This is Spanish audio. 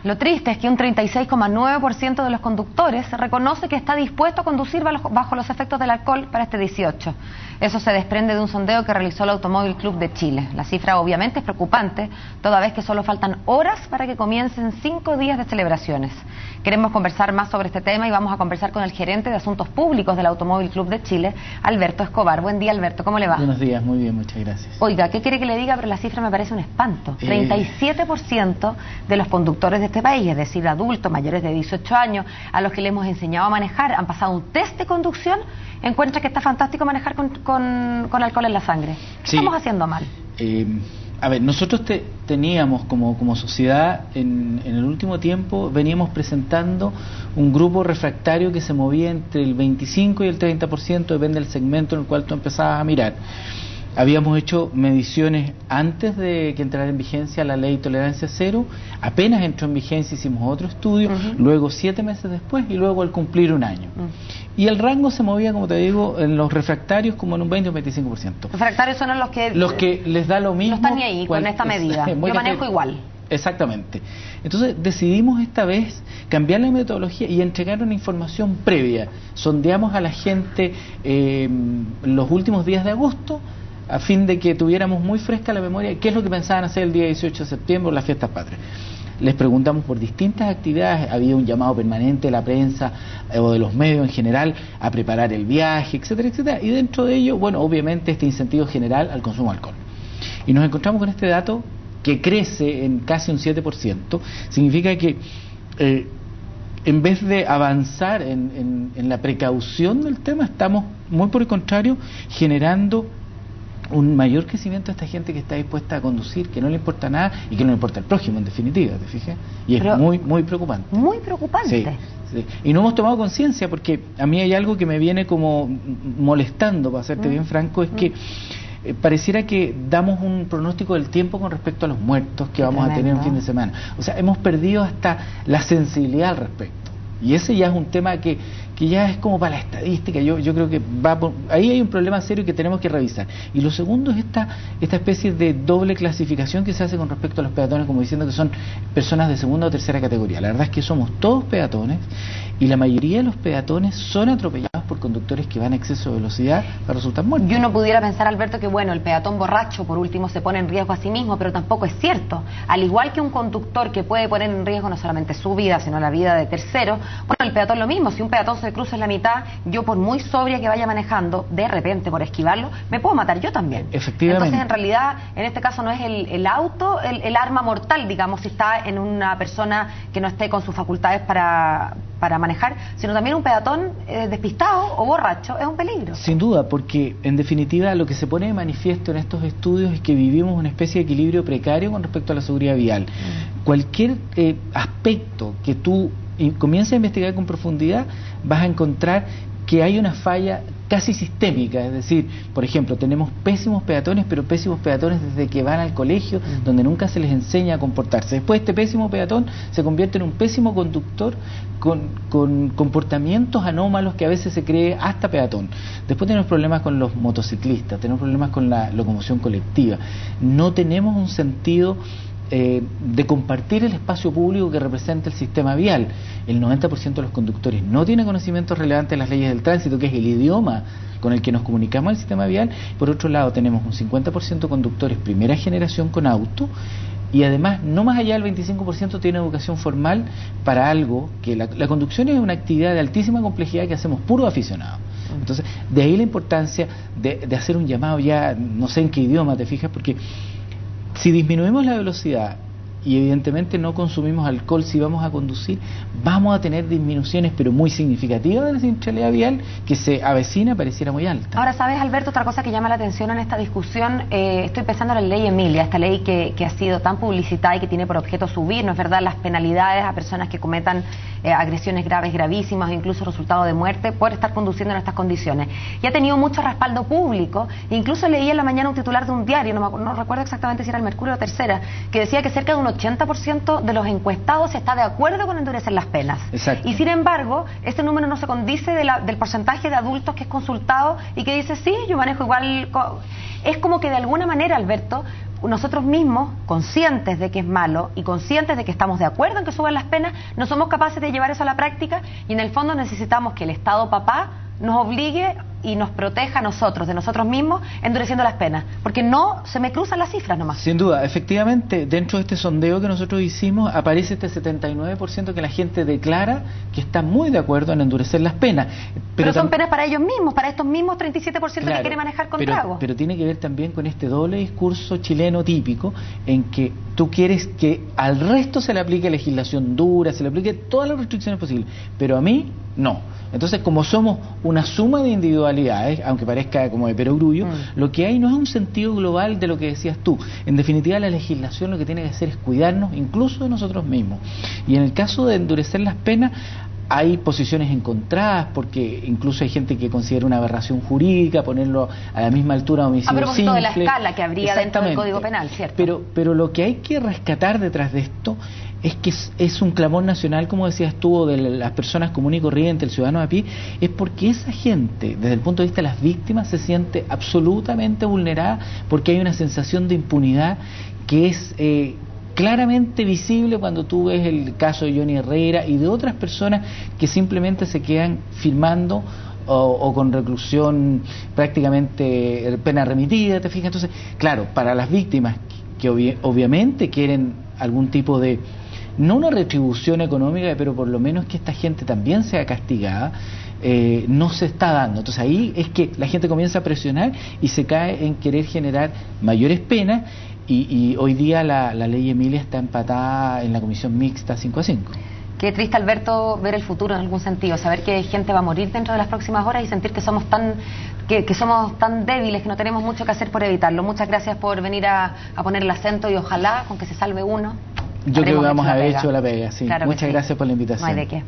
Lo triste es que un 36,9% de los conductores reconoce que está dispuesto a conducir bajo los efectos del alcohol para este 18. Eso se desprende de un sondeo que realizó el Automóvil Club de Chile. La cifra obviamente es preocupante, toda vez que solo faltan horas para que comiencen 5 días de celebraciones. Queremos conversar más sobre este tema y vamos a conversar con el gerente de Asuntos Públicos del Automóvil Club de Chile, Alberto Escobar. Buen día, Alberto, ¿cómo le va? Buenos días, muy bien, muchas gracias. Oiga, ¿qué quiere que le diga? Pero la cifra me parece un espanto. 37% de los conductores de este país, es decir, adultos mayores de 18 años, a los que le hemos enseñado a manejar, han pasado un test de conducción, encuentra que está fantástico manejar con alcohol en la sangre. ¿Qué estamos haciendo mal? A ver, nosotros teníamos como sociedad, en el último tiempo, veníamos presentando un grupo refractario que se movía entre el 25 y el 30%, depende del segmento en el cual tú empezabas a mirar. Habíamos hecho mediciones antes de que entrara en vigencia la ley de tolerancia cero, apenas entró en vigencia hicimos otro estudio, luego 7 meses después y luego al cumplir un año. Y el rango se movía, como te digo, en los refractarios como en un 20 o 25%. Refractarios son los que les da lo mismo. No están ni ahí con esta medida, yo manejo igual. Exactamente. Entonces decidimos esta vez cambiar la metodología y entregar una información previa. Sondeamos a la gente los últimos días de agosto, a fin de que tuviéramos muy fresca la memoria qué es lo que pensaban hacer el día 18 de septiembre o las fiestas patrias. Les preguntamos por distintas actividades, había un llamado permanente de la prensa o de los medios en general a preparar el viaje, etcétera, etcétera, y dentro de ello, bueno, obviamente este incentivo general al consumo de alcohol. Y nos encontramos con este dato que crece en casi un 7%, significa que en vez de avanzar en la precaución del tema, estamos muy por el contrario generando un mayor crecimiento de esta gente que está dispuesta a conducir, que no le importa nada y que no le importa el prójimo, en definitiva, ¿te fijas? Y es muy preocupante. Muy preocupante. Sí. Y no hemos tomado conciencia, porque a mí hay algo que me viene como molestando, para serte bien franco, es que pareciera que damos un pronóstico del tiempo con respecto a los muertos que vamos a tener en fin de semana. O sea, hemos perdido hasta la sensibilidad al respecto. Y ese ya es un tema que ya es como para la estadística. Yo creo que ahí hay un problema serio que tenemos que revisar. Y lo segundo es esta especie de doble clasificación que se hace con respecto a los peatones, como diciendo que son personas de segunda o tercera categoría. La verdad es que somos todos peatones y la mayoría de los peatones son atropellados por conductores que van a exceso de velocidad para resultar muertos. Y uno pudiera pensar, Alberto, que bueno, el peatón borracho por último se pone en riesgo a sí mismo, pero tampoco es cierto. Al igual que un conductor que puede poner en riesgo no solamente su vida, sino la vida de terceros, bueno, el peatón lo mismo. Si un peatón se cruza en la mitad, yo por muy sobria que vaya manejando, de repente por esquivarlo, me puedo matar yo también. Efectivamente. Entonces, en realidad, en este caso no es el auto el arma mortal, digamos, si está en una persona que no esté con sus facultades para manejar, sino también un peatón despistado o borracho es un peligro. Sin duda, porque en definitiva lo que se pone de manifiesto en estos estudios es que vivimos una especie de equilibrio precario con respecto a la seguridad vial. Cualquier aspecto que tú comiences a investigar con profundidad, vas a encontrar que hay una falla casi sistémica, es decir, por ejemplo, tenemos pésimos peatones, pero pésimos peatones desde que van al colegio, donde nunca se les enseña a comportarse. Después este pésimo peatón se convierte en un pésimo conductor con comportamientos anómalos que a veces se cree hasta peatón. Después tenemos problemas con los motociclistas, tenemos problemas con la locomoción colectiva. No tenemos un sentido de compartir el espacio público que representa el sistema vial. El 90% de los conductores no tiene conocimientos relevantes de las leyes del tránsito, que es el idioma con el que nos comunicamos al sistema vial. Por otro lado, tenemos un 50% de conductores primera generación con auto, y además, no más allá del 25% tiene educación formal para algo que la conducción es una actividad de altísima complejidad que hacemos puros aficionados. Entonces, de ahí la importancia de hacer un llamado ya, no sé en qué idioma, te fijas, porque si disminuimos la velocidad y evidentemente no consumimos alcohol si vamos a conducir, vamos a tener disminuciones pero muy significativas de la siniestralidad vial que se avecina, pareciera muy alta. Ahora, ¿sabes, Alberto, otra cosa que llama la atención en esta discusión? Estoy pensando en la ley Emilia, esta ley que ha sido tan publicitada y que tiene por objeto subir, ¿no es verdad?, las penalidades a personas que cometan agresiones graves, gravísimas, incluso resultado de muerte, por estar conduciendo en estas condiciones. Y ha tenido mucho respaldo público. Incluso leí en la mañana un titular de un diario, no recuerdo exactamente si era el Mercurio o Tercera, que decía que cerca de un 80% de los encuestados está de acuerdo con endurecer las penas. Exacto. Y sin embargo, ese número no se condice del porcentaje de adultos que es consultado y que dice, sí, yo manejo igual. Es como que de alguna manera, Alberto, nosotros mismos, conscientes de que es malo y conscientes de que estamos de acuerdo en que suban las penas, no somos capaces de llevar eso a la práctica, y en el fondo necesitamos que el Estado papá nos obligue y nos proteja a nosotros, de nosotros mismos, endureciendo las penas, porque no se me cruzan las cifras nomás. Sin duda, efectivamente, dentro de este sondeo que nosotros hicimos, aparece este 79% que la gente declara que está muy de acuerdo en endurecer las penas. Pero son penas para ellos mismos, para estos mismos 37% claro, que quiere manejar con tragos. Pero tiene que ver también con este doble discurso chileno típico, en que tú quieres que al resto se le aplique legislación dura, se le aplique todas las restricciones posibles, pero a mí no. Entonces, como somos una suma de individualidades, aunque parezca como de perogrullo, lo que hay no es un sentido global de lo que decías tú. En definitiva, la legislación lo que tiene que hacer es cuidarnos incluso de nosotros mismos. Y en el caso de endurecer las penas, hay posiciones encontradas, porque incluso hay gente que considera una aberración jurídica ponerlo a la misma altura de homicidio simple. A propósito de la escala que habría dentro del Código Penal, ¿cierto? Pero lo que hay que rescatar detrás de esto es que es un clamor nacional, como decías tú, de las personas comunes y corrientes, el ciudadano a pie, es porque esa gente, desde el punto de vista de las víctimas, se siente absolutamente vulnerada, porque hay una sensación de impunidad que es claramente visible cuando tú ves el caso de Johnny Herrera y de otras personas que simplemente se quedan firmando o con reclusión prácticamente pena remitida, ¿te fijas? Entonces, claro, para las víctimas que obviamente quieren algún tipo de, no una retribución económica, pero por lo menos que esta gente también sea castigada, no se está dando. Entonces ahí es que la gente comienza a presionar y se cae en querer generar mayores penas, y hoy día la ley Emilia está empatada en la comisión mixta 5-5. Qué triste, Alberto, ver el futuro en algún sentido, saber que gente va a morir dentro de las próximas horas y sentir que somos tan débiles, que no tenemos mucho que hacer por evitarlo. Muchas gracias por venir a poner el acento, y ojalá con que se salve uno. Yo creo que vamos a haber hecho la pega, sí. Claro, muchas gracias por la invitación. No hay de qué.